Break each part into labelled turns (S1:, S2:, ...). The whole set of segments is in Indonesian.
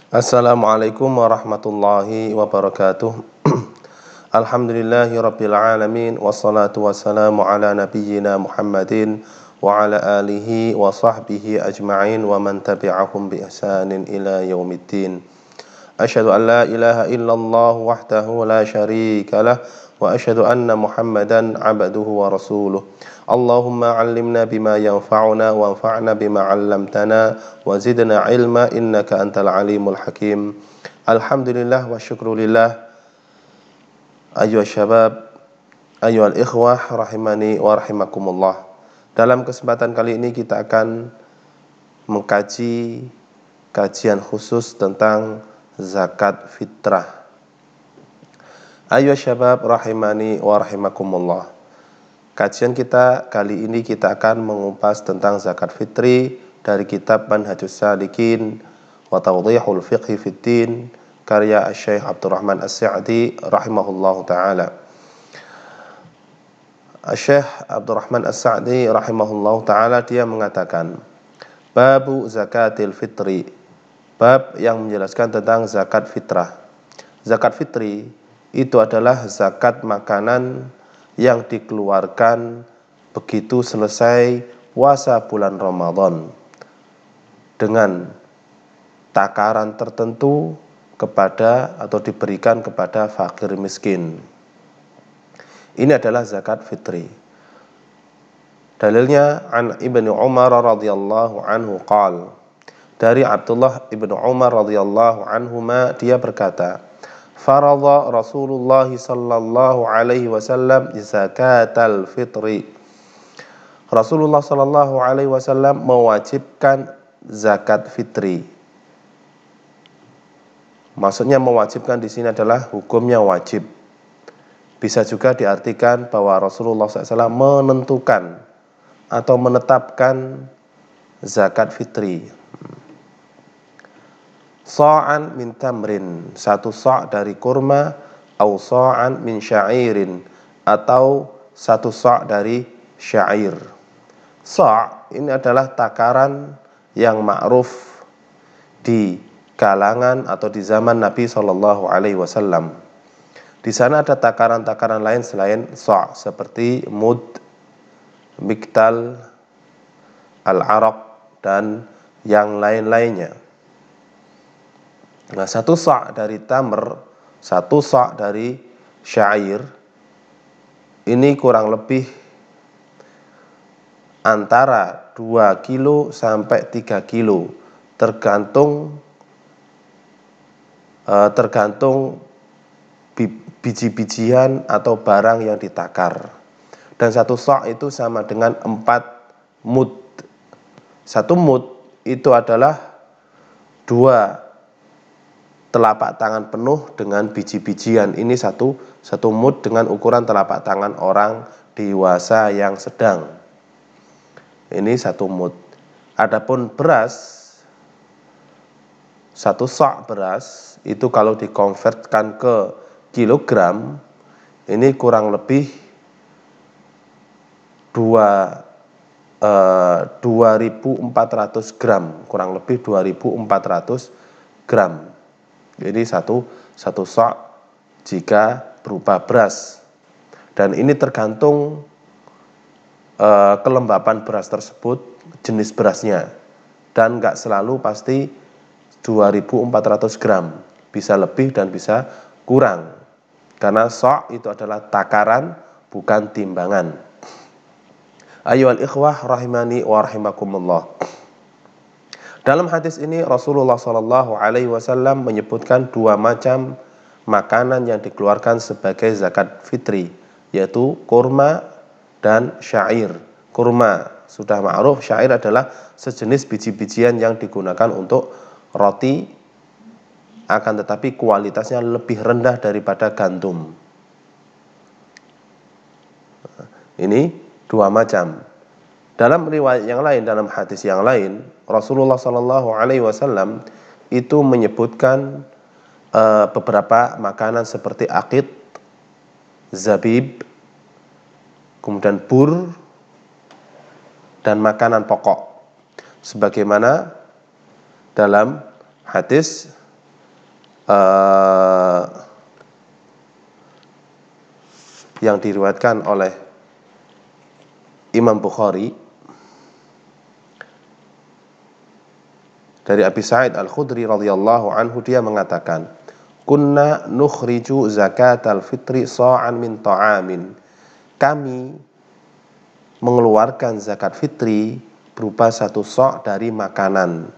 S1: Assalamualaikum warahmatullahi wabarakatuh. Alhamdulillahi rabbil alamin. Wassalatu wassalamu ala nabiyyina Muhammadin wa ala alihi wa sahbihi ajma'in wa man tabi'ahum bi ihsanin ila yaumiddin. Asyhadu an la ilaha illallah wahdahu la syarika lah wa asyhadu anna Muhammadan abduhu wa rasuluh. Allahumma 'allimna bima yanfa'una wanfa'na bima 'allamtana wa zidna 'ilma innaka antal alimul hakim. Alhamdulillah wa syukrulillah. Ayyuhal syabab, ayyuhal ikhwah rahimani wa rahimakumullah. Dalam kesempatan kali ini kita akan mengkaji kajian khusus tentang zakat fitrah. Ayyuhal syabab rahimani wa rahimakumullah. Kajian kita kali ini kita akan mengupas tentang zakat fitri dari kitab Manhajus Salikin wa Tawdihul Fiqhi Fiddin karya Syekh Abdurrahman As-Sa'di rahimahullahu taala. Syekh Abdurrahman As-Sa'di rahimahullahu taala dia mengatakan, Babu zakatil fitri, bab yang menjelaskan tentang zakat fitrah. Zakat fitri itu adalah zakat makanan yang dikeluarkan begitu selesai puasa bulan Ramadan dengan takaran tertentu kepada atau diberikan kepada fakir miskin. Ini adalah zakat fitri. Dalilnya an Ibnu Umar radhiyallahu anhu qala, dari Abdullah Ibnu Umar radhiyallahu anhuma dia berkata, Faradha Rasulullah sallallahu alaihi wasallam zakatal fitri. Rasulullah sallallahu alaihi wasallam mewajibkan zakat fitri. Maksudnya mewajibkan di sini adalah hukumnya wajib. Bisa juga diartikan bahwa Rasulullah SAW menentukan atau menetapkan zakat fitri. Sa'an min tamrin, satu sa' dari kurma, atau sa'an min syairin, atau satu sa' dari syair. Sa' ini adalah takaran yang ma'ruf di kalangan atau di zaman Nabi SAW. Di sana ada takaran-takaran lain selain sa', seperti mud, miktal, al-araq, dan yang lain-lainnya. Nah, satu sa' dari tamr, satu sa' dari syair, ini kurang lebih antara 2 kilo sampai 3 kilo, tergantung biji-bijian atau barang yang ditakar. Dan satu sa' itu sama dengan 4 mud. Satu mud itu adalah 2 telapak tangan penuh dengan biji-bijian. Ini satu mud dengan ukuran telapak tangan orang dewasa yang sedang. Ini satu mud. Adapun beras, satu sa' beras itu kalau dikonvertkan ke kilogram, ini kurang lebih 2.400 gram, kurang lebih 2.400 gram. Jadi satu sa' jika berupa beras. Dan ini tergantung kelembapan beras tersebut, jenis berasnya. Dan nggak selalu pasti 2.400 gram, bisa lebih dan bisa kurang. Karena sa' itu adalah takaran, bukan timbangan. Ayyuhal ikhwah rahimani wa rahimakumullah. Dalam hadis ini Rasulullah sallallahu alaihi wasallam menyebutkan 2 macam makanan yang dikeluarkan sebagai zakat fitri, yaitu kurma dan syair. Kurma sudah ma'ruf, syair adalah sejenis biji-bijian yang digunakan untuk roti, akan tetapi kualitasnya lebih rendah daripada gandum. Ini 2 macam. Dalam riwayat yang lain, dalam hadis yang lain, Rasulullah SAW itu menyebutkan beberapa makanan seperti aqid, zabib, kemudian bur, dan makanan pokok. Sebagaimana dalam hadis uh, yang diriwayatkan oleh Imam Bukhari dari Abi Sa'id Al-Khudri radhiyallahu anhu, dia mengatakan, kunna nukhriju zakatal fitri sa'an min ta'amin. Kami mengeluarkan zakat fitri berupa 1 sa' dari makanan,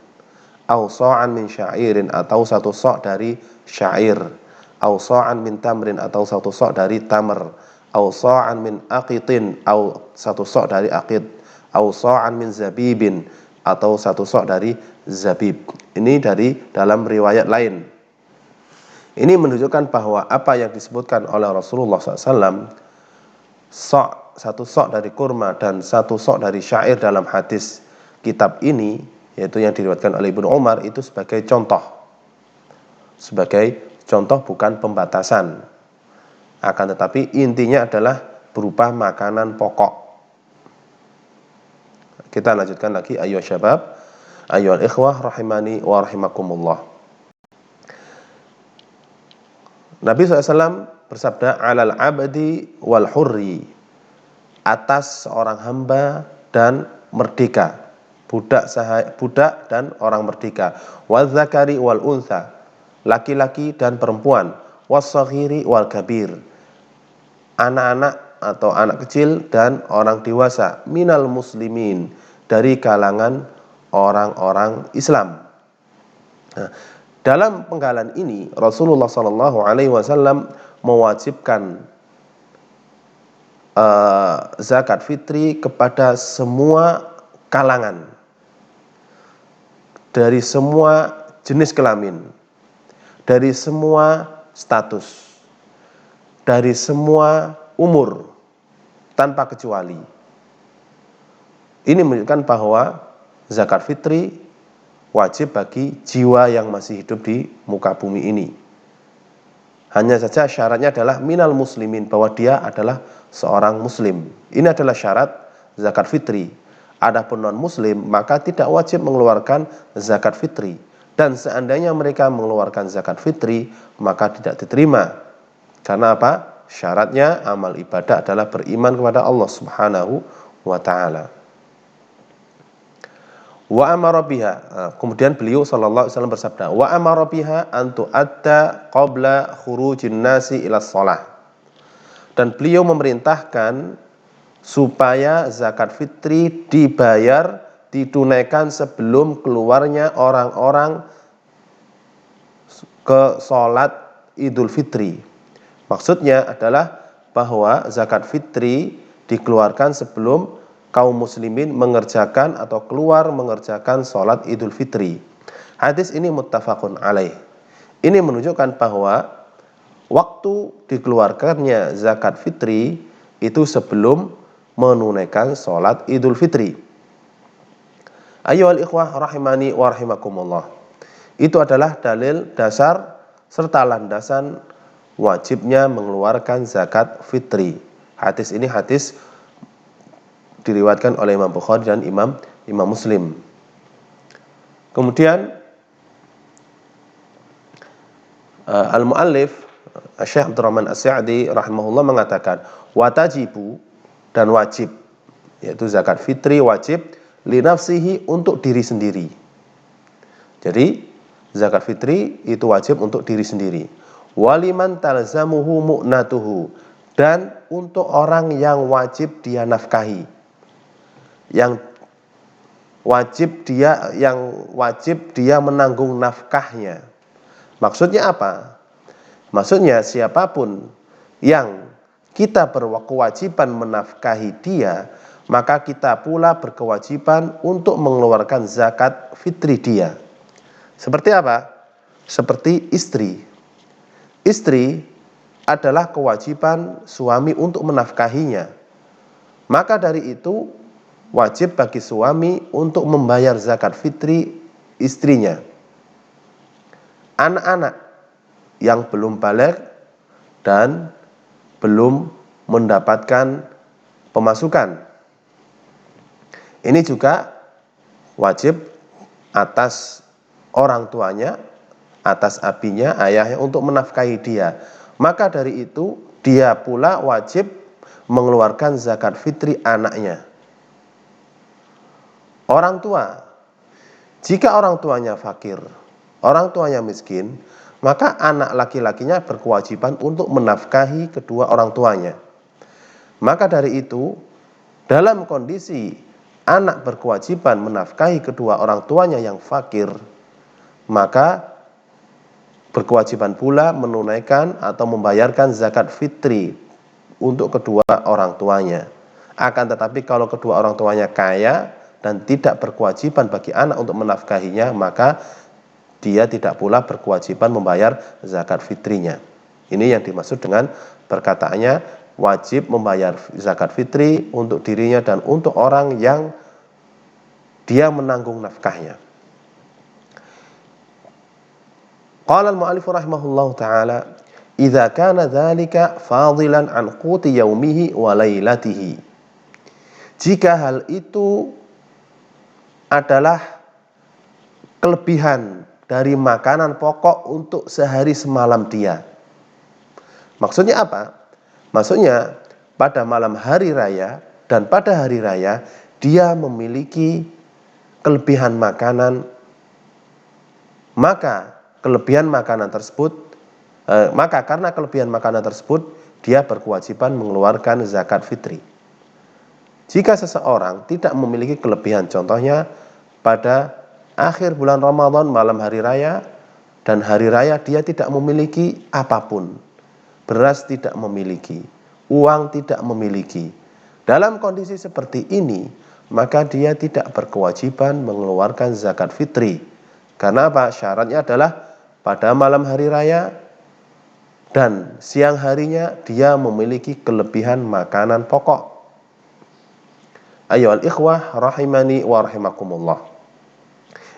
S1: au sa'an min syairin, atau 1 sa' dari syair, au sa'an min tamrin, atau 1 sa' dari tamr, au sa'an min aqitin, au 1 sa' dari aqid, au sa'an min zabibin, atau 1 sa' dari zabib. Ini dari dalam riwayat lain. Ini menunjukkan bahwa apa yang disebutkan oleh Rasulullah SAW, 1 sa' dari kurma dan 1 sa' dari syair dalam hadis kitab ini, yaitu yang diriwayatkan oleh Ibnu Umar, itu sebagai contoh. Sebagai contoh, bukan pembatasan. Akan tetapi intinya adalah berupa makanan pokok. Kita lanjutkan lagi, ayyuhas syabab, ayyuhal ikhwah rahimani wa rahimakumullah. Nabi SAW bersabda, alal abdi wal hurri, atas seorang hamba dan merdeka, budak dan orang merdeka, wal zakari wal untha, laki-laki dan perempuan, was saghiri wal kabir, anak-anak atau anak kecil dan orang dewasa, minal muslimin, dari kalangan orang-orang Islam. Nah, dalam penggalan ini Rasulullah SAW mewajibkan zakat fitri kepada semua kalangan, dari semua jenis kelamin, dari semua status, dari semua umur, tanpa kecuali. Ini menunjukkan bahwa zakat fitri wajib bagi jiwa yang masih hidup di muka bumi ini. Hanya saja syaratnya adalah minal muslimin, bahwa dia adalah seorang muslim. Ini adalah syarat zakat fitri. Adapun non muslim maka tidak wajib mengeluarkan zakat fitri. Dan seandainya mereka mengeluarkan zakat fitri, maka tidak diterima. Karena apa? Syaratnya amal ibadah adalah beriman kepada Allah Subhanahu wa ta'ala. Wa amara biha, kemudian beliau sallallahu alaihi wasallam bersabda, wa amara biha an tu'adda qabla khurujin nasi ila shalah. Dan beliau memerintahkan supaya zakat fitri dibayar, ditunaikan sebelum keluarnya orang-orang ke salat Idul Fitri. Maksudnya adalah bahwa zakat fitri dikeluarkan sebelum kaum muslimin mengerjakan atau keluar mengerjakan sholat Idul Fitri. Hadis ini muttafaqun alaih. Ini menunjukkan bahwa waktu dikeluarkannya zakat fitri itu sebelum menunaikan sholat Idul Fitri. Ayyuhal ikhwah rahimani wa rahimakumullah. Itu adalah dalil dasar serta landasan wajibnya mengeluarkan zakat fitri. Hadis ini hadis diriwayatkan oleh Imam Bukhari dan Imam Muslim. Kemudian al-muallif Syekh Abdurrahman As-Sa'di rahimahullah mengatakan, watajibu, dan wajib, yaitu zakat fitri wajib li nafsihi, untuk diri sendiri. Jadi zakat fitri itu wajib untuk diri sendiri. Waliman talzamuhu mu'natuhu, dan untuk orang yang wajib dia nafkahi, yang wajib dia menanggung nafkahnya. Maksudnya apa? Maksudnya siapapun yang kita berkewajiban menafkahi dia, maka kita pula berkewajiban untuk mengeluarkan zakat fitri dia. Seperti apa? Seperti istri. Istri adalah kewajiban suami untuk menafkahinya. Maka dari itu wajib bagi suami untuk membayar zakat fitri istrinya. Anak-anak yang belum baligh dan belum mendapatkan pemasukan, ini juga wajib atas orang tuanya atas abinya, ayahnya, untuk menafkahi dia. Maka dari itu dia pula wajib mengeluarkan zakat fitri anaknya. Orang tua, jika orang tuanya fakir, orang tuanya miskin, maka anak laki-lakinya berkewajiban untuk menafkahi kedua orang tuanya. Maka dari itu, dalam kondisi anak berkewajiban menafkahi kedua orang tuanya yang fakir, maka berkewajiban pula menunaikan atau membayarkan zakat fitri untuk kedua orang tuanya. Akan tetapi kalau kedua orang tuanya kaya dan tidak berkewajiban bagi anak untuk menafkahinya, maka dia tidak pula berkewajiban membayar zakat fitrinya. Ini yang dimaksud dengan perkataannya wajib membayar zakat fitri untuk dirinya dan untuk orang yang dia menanggung nafkahnya. Qala al-mu'allif rahimahullahu ta'ala, idza kana dzalika fadilan an quti yaumihi wa lailatihi. Jika hal itu adalah kelebihan dari makanan pokok untuk sehari semalam dia. Maksudnya apa? Maksudnya pada malam hari raya dan pada hari raya dia memiliki kelebihan makanan, maka karena kelebihan makanan tersebut dia berkewajiban mengeluarkan zakat fitri. Jika seseorang tidak memiliki kelebihan, contohnya pada akhir bulan Ramadan malam hari raya dan hari raya dia tidak memiliki apapun, beras tidak memiliki, uang tidak memiliki. Dalam kondisi seperti ini, maka dia tidak berkewajiban mengeluarkan zakat fitri. Karena apa? Syaratnya adalah pada malam hari raya dan siang harinya dia memiliki kelebihan makanan pokok. Ayyuhal ikhwah rahimani wa rahimakumullah.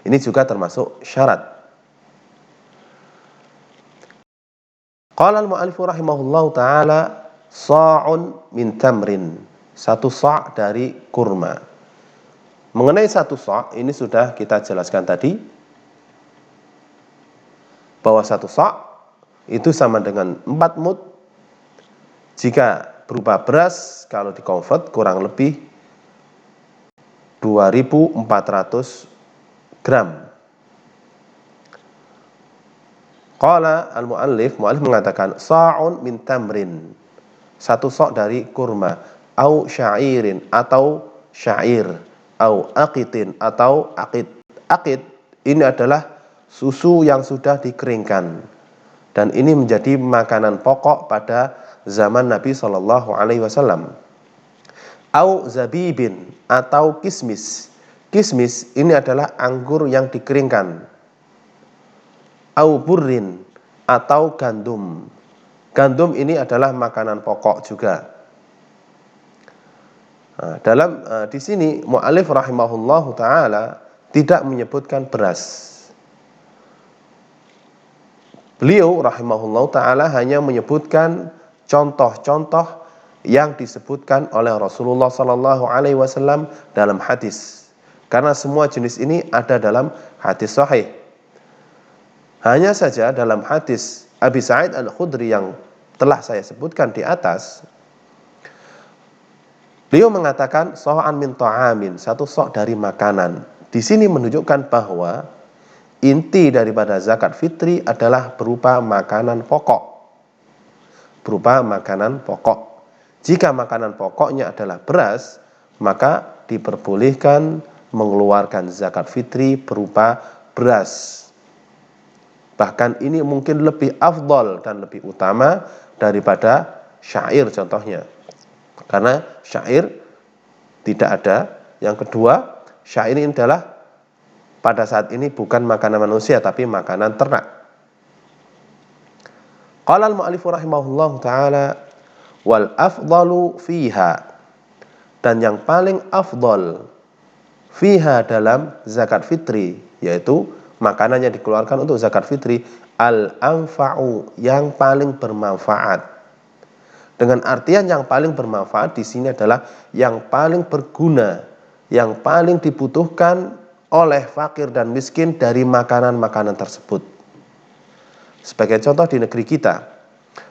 S1: Ini juga termasuk syarat. Qala al-mu'allif rahimahullahu ta'ala sa'un min tamrin. Satu sa' dari kurma. Mengenai satu sa' ini sudah kita jelaskan tadi, bahwa satu sa' itu sama dengan 4 mud. Jika berupa beras, kalau dikonvert kurang lebih 2.400 gram. Qala al-mu'allif mengatakan sa'un min tamrin, satu sa' dari kurma, au sya'irin atau syair, au aqitin atau aqid. Aqid ini adalah susu yang sudah dikeringkan dan ini menjadi makanan pokok pada zaman Nabi SAW. Au zabibin atau kismis. Kismis ini adalah anggur yang dikeringkan. Au burrin atau gandum. Gandum ini adalah makanan pokok juga. Nah, di sini mu'allif rahimahullahu taala tidak menyebutkan beras. Beliau rahimahullahu taala hanya menyebutkan contoh-contoh yang disebutkan oleh Rasulullah sallallahu alaihi wasallam dalam hadis. Karena semua jenis ini ada dalam hadis sahih. Hanya saja dalam hadis Abi Sa'id Al-Khudri yang telah saya sebutkan di atas, beliau mengatakan sa'an min ta'amin, satu sa' dari makanan. Di sini menunjukkan bahwa inti daripada zakat fitri adalah berupa makanan pokok. Berupa makanan pokok. Jika makanan pokoknya adalah beras, maka diperbolehkan mengeluarkan zakat fitri berupa beras. Bahkan ini mungkin lebih afdol dan lebih utama daripada syair contohnya. Karena syair tidak ada. Yang kedua, syair ini adalah pada saat ini bukan makanan manusia tapi makanan ternak. Qala al-mu'allif rahimahullahu ta'ala wal afdalu fiha, dan yang paling afdal fiha dalam zakat fitri, yaitu makanan yang dikeluarkan untuk zakat fitri, al-anfa'u, yang paling bermanfaat. Dengan artian yang paling bermanfaat di sini adalah yang paling berguna, yang paling dibutuhkan oleh fakir dan miskin dari makanan-makanan tersebut. Sebagai contoh di negeri kita,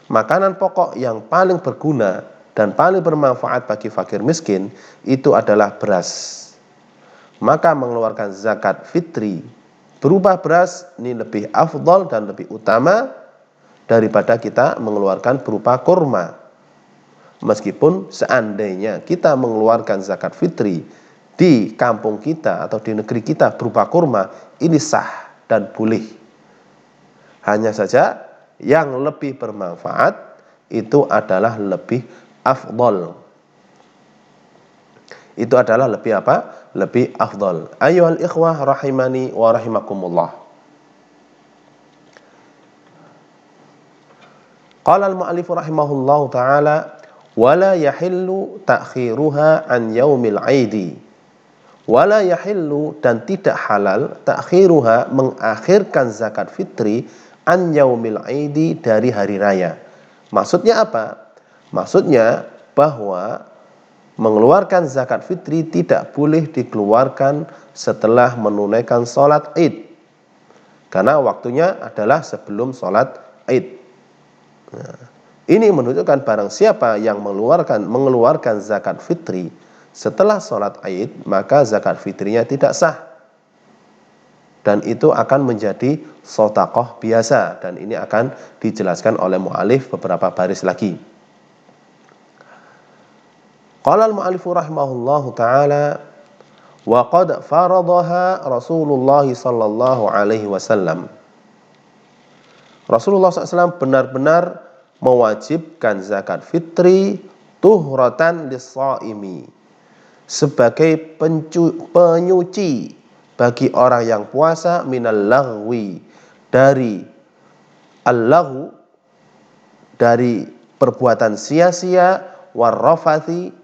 S1: makanan pokok yang paling berguna dan paling bermanfaat bagi fakir miskin itu adalah beras. Maka mengeluarkan zakat fitri berupa beras ini lebih afdal dan lebih utama daripada kita mengeluarkan berupa kurma. Meskipun seandainya kita mengeluarkan zakat fitri di kampung kita atau di negeri kita berupa kurma, ini sah dan boleh. Hanya saja yang lebih bermanfaat itu adalah lebih afdal. Itu adalah lebih apa? Lebih afdal. Ayyuhal ikhwah rahimani wa rahimakumullah. Qala al-mu'allif rahimahullahu ta'ala wala yahillu ta'khiruha an yaumil 'aidi. Wala yahillu dan tidak halal ta'khiruha mengakhirkan zakat fitri an yaumil 'aidi dari hari raya. Maksudnya apa? Maksudnya bahwa mengeluarkan zakat fitri tidak boleh dikeluarkan setelah menunaikan sholat id, karena waktunya adalah sebelum sholat id. Nah, ini menunjukkan barang siapa yang mengeluarkan zakat fitri setelah sholat id, maka zakat fitrinya tidak sah, dan itu akan menjadi shadaqah biasa, dan ini akan dijelaskan oleh mu'alif beberapa baris lagi. Qala al-mu'allifu rahimahullahu ta'ala wa qad faradaha Rasulullah sallallahu alaihi wasallam. Rasulullah SAW benar-benar mewajibkan zakat fitri tuhratan lis-shaimi, sebagai penyuci bagi orang yang puasa, minal laghwi, dari al-laghw, dari perbuatan sia-sia, warrafathi,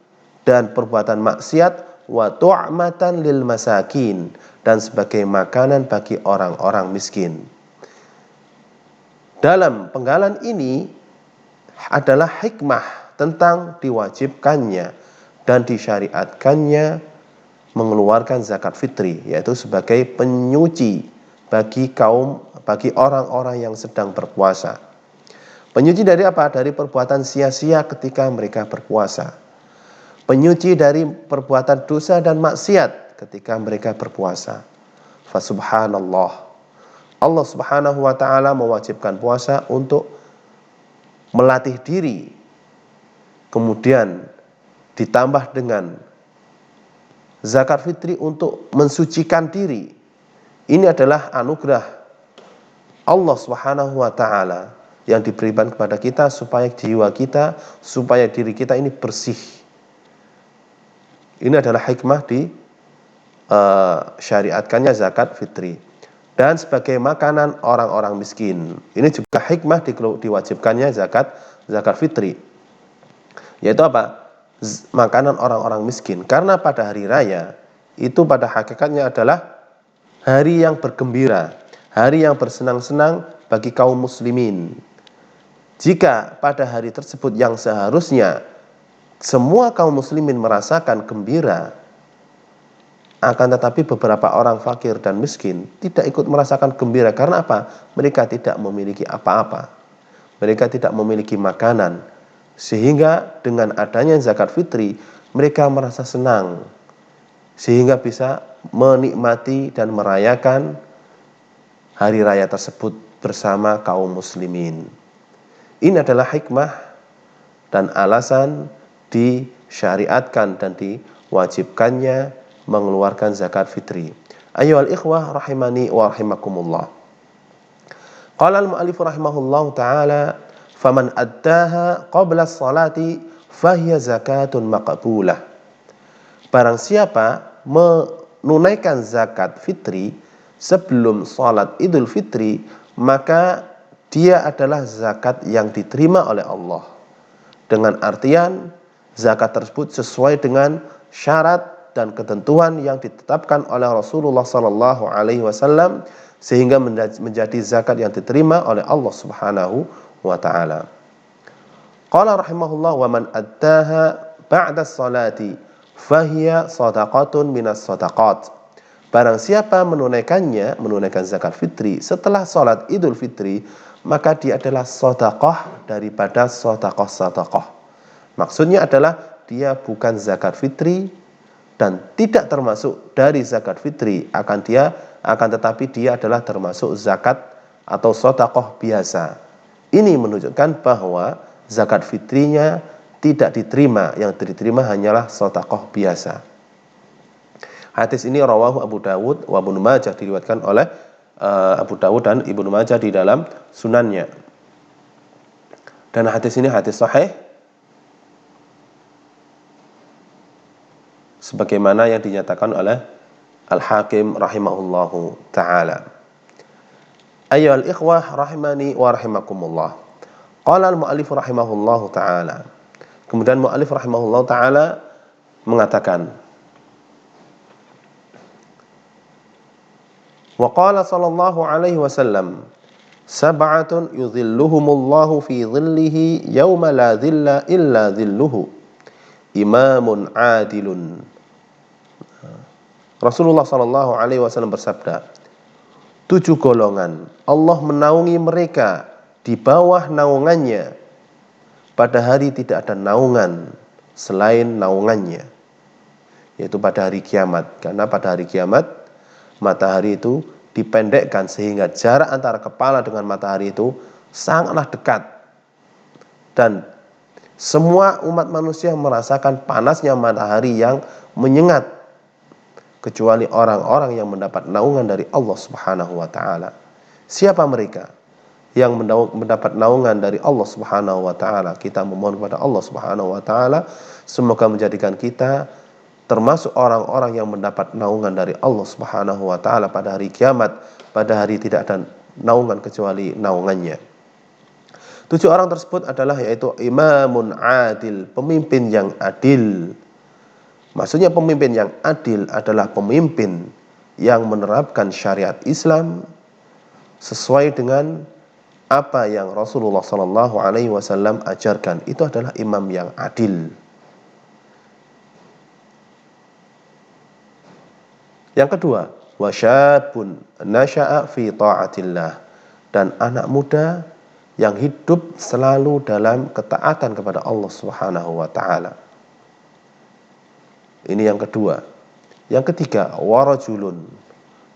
S1: dan perbuatan maksiat, wa tu'matan lil masakin, dan sebagai makanan bagi orang-orang miskin. Dalam penggalan ini adalah hikmah tentang diwajibkannya dan disyariatkannya mengeluarkan zakat fitri, yaitu sebagai penyuci bagi orang-orang yang sedang berpuasa. Penyuci dari apa? Dari perbuatan sia-sia ketika mereka berpuasa. Penyuci dari perbuatan dosa dan maksiat ketika mereka berpuasa. Fasubhanallah, Allah subhanahu wa ta'ala mewajibkan puasa untuk melatih diri, kemudian ditambah dengan zakat fitri untuk mensucikan diri. Ini adalah anugerah Allah subhanahu wa ta'ala yang diberikan kepada kita supaya jiwa kita, supaya diri kita ini bersih. Ini adalah hikmah di syariatkannya zakat fitri. Dan sebagai makanan orang-orang miskin. Ini juga hikmah diwajibkannya zakat fitri. Yaitu apa? Makanan orang-orang miskin. Karena pada hari raya itu pada hakikatnya adalah hari yang bergembira, hari yang bersenang-senang bagi kaum muslimin. Jika pada hari tersebut yang seharusnya semua kaum muslimin merasakan gembira, akan tetapi beberapa orang fakir dan miskin tidak ikut merasakan gembira. Karena apa? Mereka tidak memiliki apa-apa, mereka tidak memiliki makanan, sehingga dengan adanya zakat fitri mereka merasa senang, sehingga bisa menikmati dan merayakan hari raya tersebut bersama kaum muslimin. Ini adalah hikmah dan alasan disyariatkan dan diwajibkannya mengeluarkan zakat fitri. Ayyuhal ikhwah rahimani wa rahimakumullah. Qala al-mu'allif rahimahullahu ta'ala faman addaha qabla as-salati fahiya zakatun maqbulah. Barang siapa menunaikan zakat fitri sebelum salat Idul Fitri, maka dia adalah zakat yang diterima oleh Allah. Dengan artian zakat tersebut sesuai dengan syarat dan ketentuan yang ditetapkan oleh Rasulullah sallallahu alaihi wasallam, sehingga menjadi zakat yang diterima oleh Allah Subhanahu wa taala. Qala rahimahullah wa man addaha ba'da as-salati fahiya shadaqatun minas shadaqat. Barang siapa menunaikan zakat fitri setelah sholat Idul Fitri, maka dia adalah sedekah daripada sedekah. Maksudnya adalah dia bukan zakat fitri dan tidak termasuk dari zakat fitri, akan tetapi dia adalah termasuk zakat atau sedekah biasa. Ini menunjukkan bahwa zakat fitrinya tidak diterima, yang diterima hanyalah sedekah biasa. Hadis ini rawahu Abu Dawud wa Ibnu Majah, diriwayatkan oleh Abu Dawud dan Ibnu Majah di dalam sunannya. Dan hadis ini hadis sahih sebagaimana yang dinyatakan oleh Al-Hakim rahimahullahu ta'ala. Ayyuhal ikhwah rahimani wa rahimakumullah. Qala al-mu'allif rahimahullahu ta'ala. Kemudian mu'allif rahimahullahu ta'ala mengatakan, wa qala sallallahu alaihi wasallam, sab'atun yudhilluhumullahu fi dhillihi yawma la dhilla illa dhilluhu, imamun adilun. Rasulullah sallallahu alaihi wasallam bersabda, 7 golongan Allah menaungi mereka di bawah naungannya pada hari tidak ada naungan selain naungannya, yaitu pada hari kiamat. Karena pada hari kiamat matahari itu dipendekkan sehingga jarak antara kepala dengan matahari itu sangatlah dekat, dan semua umat manusia merasakan panasnya matahari yang menyengat, kecuali orang-orang yang mendapat naungan dari Allah Subhanahu wa ta'ala. Siapa mereka yang mendapat naungan dari Allah Subhanahu wa ta'ala? Kita memohon kepada Allah Subhanahu wa ta'ala semoga menjadikan kita termasuk orang-orang yang mendapat naungan dari Allah Subhanahu wa ta'ala pada hari kiamat, pada hari tidak ada naungan kecuali naungannya. 7 orang tersebut adalah yaitu imamun adil, pemimpin yang adil. Maksudnya pemimpin yang adil adalah pemimpin yang menerapkan syariat Islam sesuai dengan apa yang Rasulullah sallallahu alaihi wasallam ajarkan. Itu adalah imam yang adil. Yang kedua, wasyabun nasya'a fi ta'atillah, dan anak muda yang hidup selalu dalam ketaatan kepada Allah Subhanahu wa ta'ala. Ini yang kedua. Yang ketiga, warajulun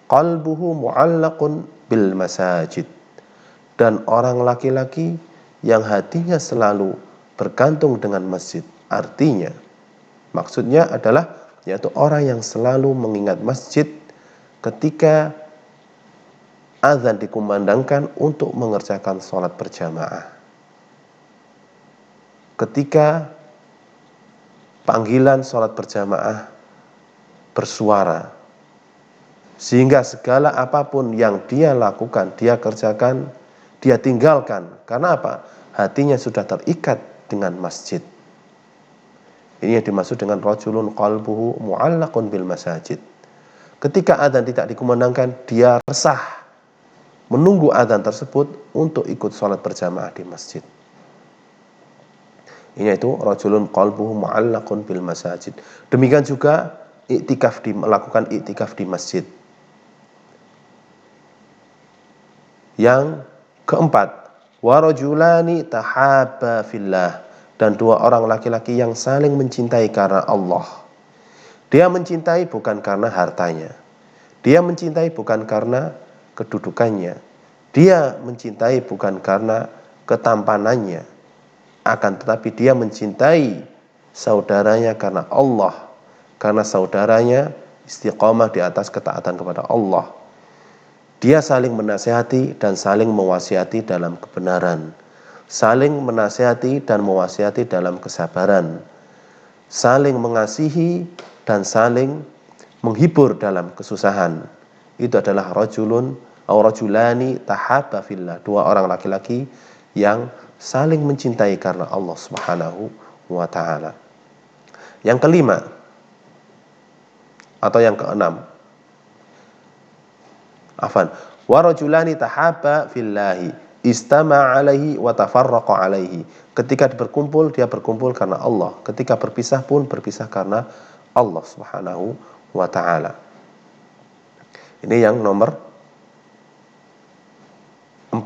S1: qalbuhu mu'allaqun bil masajid, dan orang laki-laki yang hatinya selalu bergantung dengan masjid. Artinya, maksudnya adalah yaitu orang yang selalu mengingat masjid ketika azan dikumandangkan untuk mengerjakan sholat berjamaah, ketika panggilan sholat berjamaah bersuara, sehingga segala apapun yang dia lakukan, dia kerjakan, dia tinggalkan. Karena apa? Hatinya sudah terikat dengan masjid. Ini yang dimaksud dengan rajulun qalbuhu mu'allaqun bil masajid. Ketika adzan tidak dikumandangkan, dia resah menunggu adzan tersebut untuk ikut sholat berjamaah di masjid. Ini itu rajulun qalbuhu mu'allaqun bil masajid. Demikian juga melakukan iktikaf di masjid. Yang keempat, warajulani tahabba fillah, dan 2 orang laki-laki yang saling mencintai karena Allah. Dia mencintai bukan karena hartanya, dia mencintai bukan karena kedudukannya, dia mencintai bukan karena ketampanannya, akan tetapi dia mencintai saudaranya karena Allah, karena saudaranya istiqamah di atas ketaatan kepada Allah. Dia saling menasihati dan saling mewasiati dalam kebenaran, saling menasihati dan mewasiati dalam kesabaran, saling mengasihi dan saling menghibur dalam kesusahan. Itu adalah rajulun atau rajulani tahabba fillah, 2 orang laki-laki yang saling mencintai karena Allah Subhanahu wa ta'ala. Yang kelima atau yang keenam, wa rajulani tahabba fillahi istama'a alaihi wa tafarraqa alaihi. Ketika berkumpul, dia berkumpul karena Allah. Ketika berpisah pun berpisah karena Allah Subhanahu wa ta'ala. Ini yang nomor 4.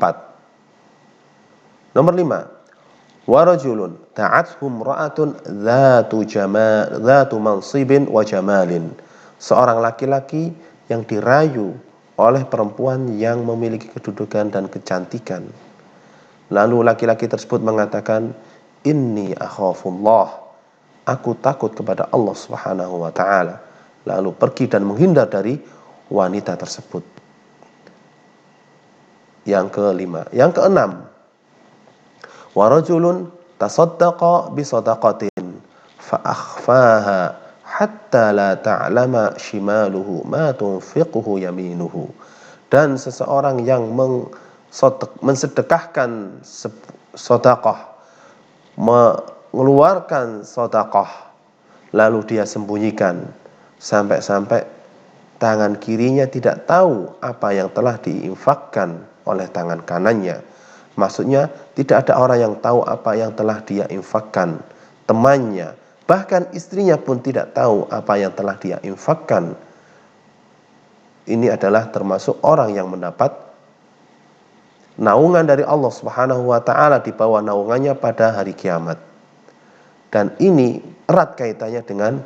S1: Nomor 5. Wa rajulun ta'athum ra'atun dzatu mansibin wa jamalin. Seorang laki-laki yang dirayu oleh perempuan yang memiliki kedudukan dan kecantikan. Lalu laki-laki tersebut mengatakan, inni akhafullah, aku takut kepada Allah Subhanahu wa taala. Lalu pergi dan menghindar dari wanita tersebut. Yang kelima. Yang keenam, wa rajulun tasaddaqa bi sadaqatin fa akhfaha hatta la ta'lama shimaluhu ma tunfiquhu yaminuhu. Dan seseorang yang mensedekahkan sedekah, mengeluarkan sedekah, lalu dia sembunyikan sampai-sampai tangan kirinya tidak tahu apa yang telah diinfakkan oleh tangan kanannya. Maksudnya tidak ada orang yang tahu apa yang telah dia infakkan, temannya, bahkan istrinya pun tidak tahu apa yang telah dia infakkan. Ini adalah termasuk orang yang mendapat naungan dari Allah Subhanahu wa taala, di bawah naungannya pada hari kiamat. Dan ini erat kaitannya dengan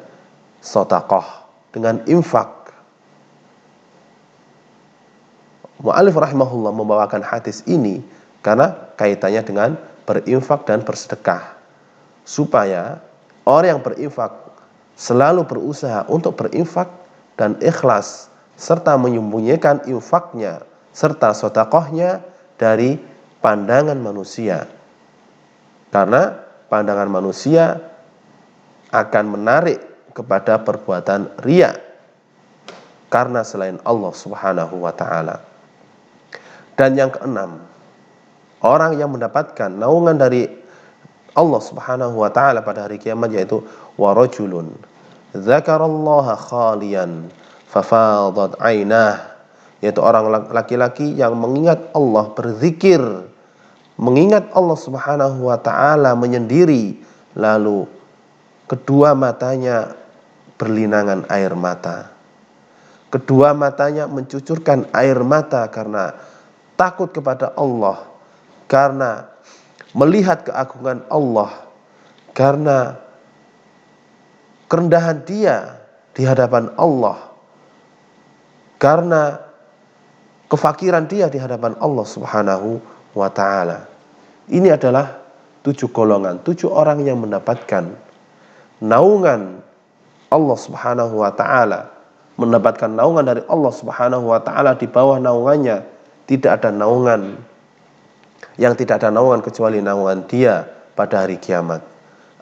S1: sedekah, dengan infak. Mu'allif rahimahullah membawakan hadis ini karena kaitannya dengan berinfak dan bersedekah, supaya orang yang berinfak selalu berusaha untuk berinfak dan ikhlas, serta menyembunyikan infaknya serta sedekahnya dari pandangan manusia. Karena pandangan manusia akan menarik kepada perbuatan riya karena selain Allah Subhanahu wa taala. Dan yang keenam, orang yang mendapatkan naungan dari Allah Subhanahu wa taala pada hari kiamat, yaitu wa rajulun dzakarallaha khaliyan fafadat ainah, yaitu orang laki-laki yang mengingat Allah, berzikir, mengingat Allah Subhanahu wa taala menyendiri, lalu kedua matanya berlinangan air mata. Kedua matanya mencucurkan air mata karena takut kepada Allah, karena melihat keagungan Allah, karena kerendahan dia di hadapan Allah, karena kefakiran dia di hadapan Allah Subhanahu wa ta'ala. Ini adalah 7 golongan, 7 orang yang mendapatkan naungan Allah Subhanahu wa ta'ala, mendapatkan naungan dari Allah Subhanahu wa ta'ala. Di bawah naungannya tidak ada naungan, yang tidak ada naungan kecuali naungan dia pada hari kiamat.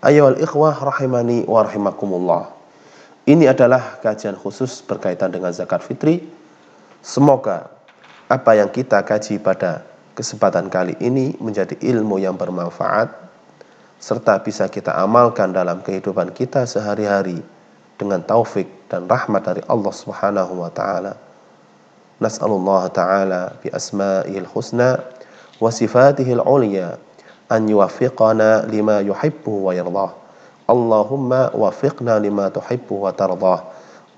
S1: Ayyuhal ikhwah rahimani wa rahimakumullah. Ini adalah kajian khusus berkaitan dengan zakat fitri. Semoga apa yang kita kaji pada kesempatan kali ini menjadi ilmu yang bermanfaat, serta bisa kita amalkan dalam kehidupan kita sehari-hari dengan taufik dan rahmat dari Allah Subhanahu wa taala. Nas'alullah ta'ala bi asma'il husna wa sifatihil ulya an yuwaffiqana lima yuhibbu wa yardah. Allahumma waffiqna lima tuhibbu wa tardah.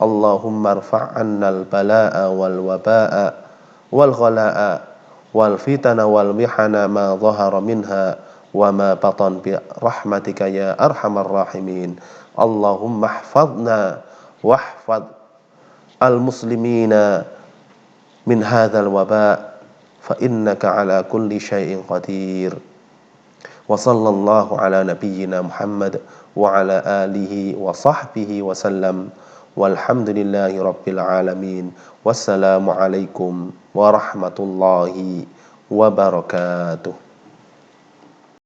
S1: Allahumma irfa' 'anna al-balaa'a wal wabaa'a wal ghalaa'a wal fitana wal mihana ma dhahara minha wa ma batan bi rahmatika ya arhamar rahimin. Allahumma ihfadna wahfad al-muslimina min hadzal waba' fa innaka ala kulli syai'in qadir. Wa sallallahu ala nabiyyina Muhammad wa ala alihi wa sahbihi wa sallam. Walhamdulillahi rabbil alamin. Wassalamu alaikum warahmatullahi wabarakatuh.